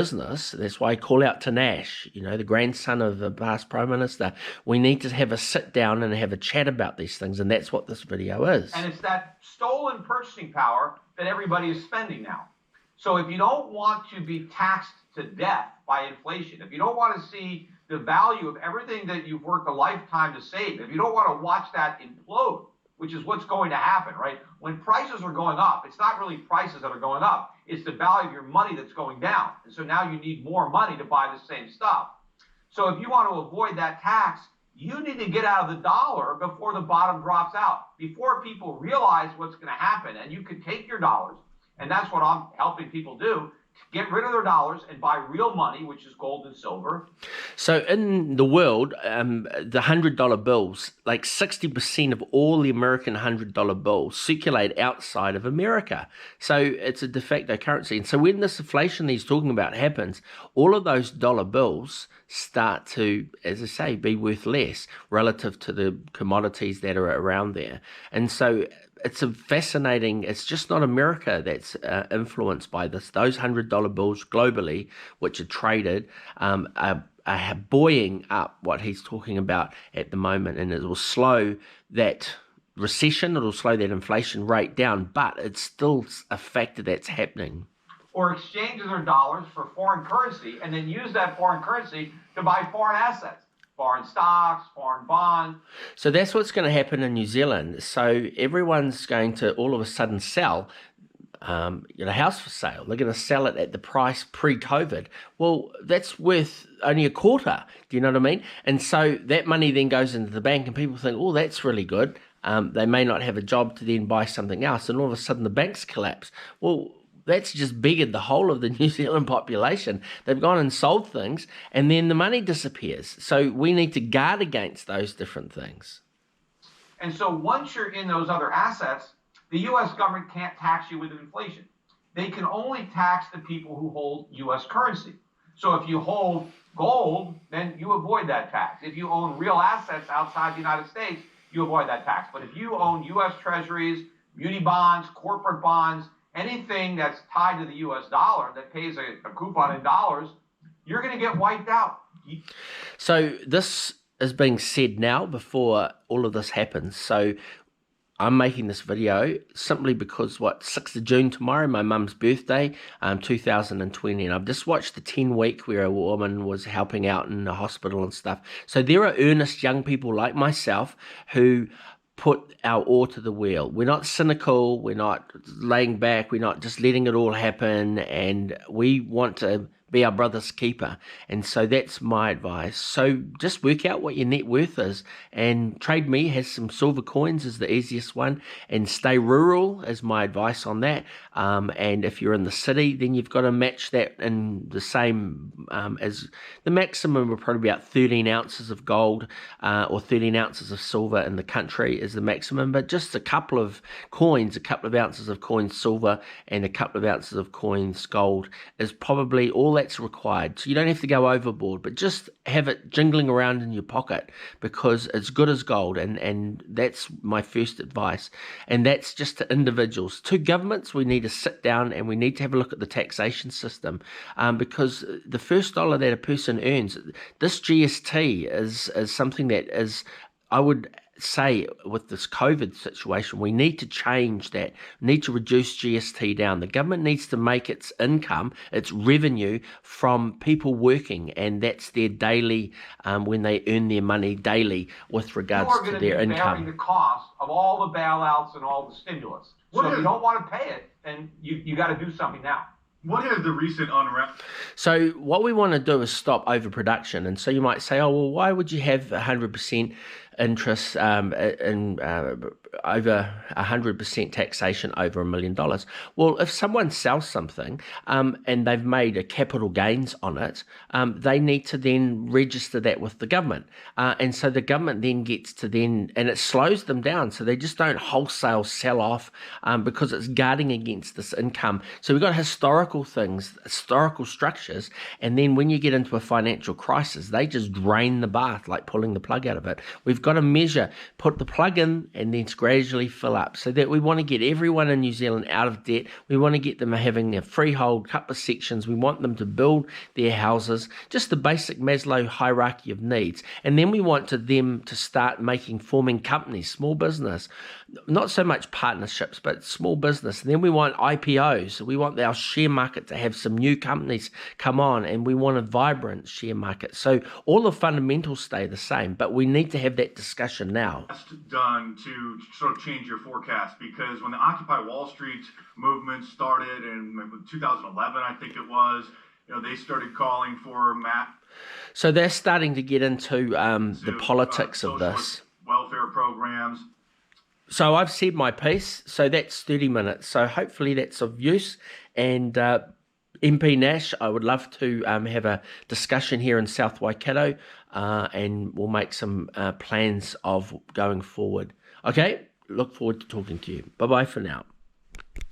business. That's why I call out to Nash, the grandson of the past Prime Minister. We need to have a sit down and have a chat about these things, and that's what this video is. And it's that stolen purchasing power that everybody is spending now. So if you don't want to be taxed to death by inflation, if you don't want to see the value of everything that you've worked a lifetime to save, if you don't want to watch that implode, which is what's going to happen, right? When prices are going up, it's not really prices that are going up. It's the value of your money that's going down. And so now you need more money to buy the same stuff. So if you want to avoid that tax, you need to get out of the dollar before the bottom drops out, before people realize what's going to happen. And you can take your dollars, and that's what I'm helping people do, get rid of their dollars and buy real money, which is gold and silver. So in the world, the $100 bills, like 60% of all the American $100 bills circulate outside of America. So it's a de facto currency. And so when this inflation he's talking about happens, all of those dollar bills start to, as I say, be worth less relative to the commodities that are around there. And so it's it's just not America that's influenced by this. Those $100 bills globally, which are traded, are buoying up what he's talking about at the moment, and it will slow that recession, it'll slow that inflation rate down, but it's still a factor that's happening. Or exchange their dollars for foreign currency and then use that foreign currency to buy foreign assets. Foreign stocks, foreign bonds. So that's what's going to happen in New Zealand. So everyone's going to all of a sudden sell a house for sale. They're going to sell it at the price pre-COVID. Well, that's worth only a quarter. Do you know what I mean? And so that money then goes into the bank and people think, oh, that's really good. They may not have a job to then buy something else. And all of a sudden the banks collapse. Well, that's just beggared the whole of the New Zealand population. They've gone and sold things, and then the money disappears. So we need to guard against those different things. And so once you're in those other assets, the U.S. government can't tax you with inflation. They can only tax the people who hold U.S. currency. So if you hold gold, then you avoid that tax. If you own real assets outside the United States, you avoid that tax. But if you own U.S. treasuries, muni bonds, corporate bonds, anything that's tied to the U.S. dollar that pays a coupon in dollars, you're going to get wiped out. So this is being said now before all of this happens. So I'm making this video simply because 6th of June tomorrow, my mum's birthday, 2020, and I've just watched the 10 week where a woman was helping out in the hospital and stuff. So there are earnest young people like myself who put our oar to the wheel. We're not cynical, we're not laying back, we're not just letting it all happen, and we want to be our brother's keeper. And so that's my advice. So just work out what your net worth is, and Trade Me has some silver coins is the easiest one, and stay rural is my advice on that. And if you're in the city, then you've got to match that in the same as the maximum of probably about 13 ounces of gold or 13 ounces of silver in the country is the maximum, but just a couple of coins, a couple of ounces of coins silver and a couple of ounces of coins gold is probably all that's required. So you don't have to go overboard, but just have it jingling around in your pocket because it's good as gold, and that's my first advice. And that's just to individuals. To governments, we need to sit down and we need to have a look at the taxation system, because the first dollar that a person earns, this GST is something that is, I would say, with this COVID situation, we need to change that. We need to reduce GST down. The government needs to make its income, its revenue from people working, and that's their daily, when they earn their money daily with regards to their income. You are going to be bearing the cost of all the bailouts and all the stimulus. So if you don't want to pay it, then you got to do something now. What has the recent unrest? So what we want to do is stop overproduction. And so you might say, oh, well, why would you have 100% interest in over 100% taxation over $1 million? Well, if someone sells something and they've made a capital gains on it, they need to then register that with the government. And so the government then gets to and it slows them down. So they just don't wholesale sell off because it's guarding against this income. So we've got historical things, historical structures. And then when you get into a financial crisis, they just drain the bath like pulling the plug out of it. We've got to measure, put the plug in and then gradually fill up, so that we want to get everyone in New Zealand out of debt. We want to get them having a freehold, couple of sections. We want them to build their houses, just the basic Maslow hierarchy of needs. And then we want them to start forming companies, small business, not so much partnerships, but small business. And then we want IPOs. We want our share market to have some new companies come on, and we want a vibrant share market. So all the fundamentals stay the same, but we need to have that discussion now. Done to sort of change your forecast, because when the Occupy Wall Street movement started in 2011, I think it was, they started calling for So they're starting to get into the politics of this. Welfare programs. So I've said my piece, so that's 30 minutes. So hopefully that's of use. And MP Nash, I would love to have a discussion here in South Waikato, and we'll make some plans of going forward. Okay, look forward to talking to you. Bye-bye for now.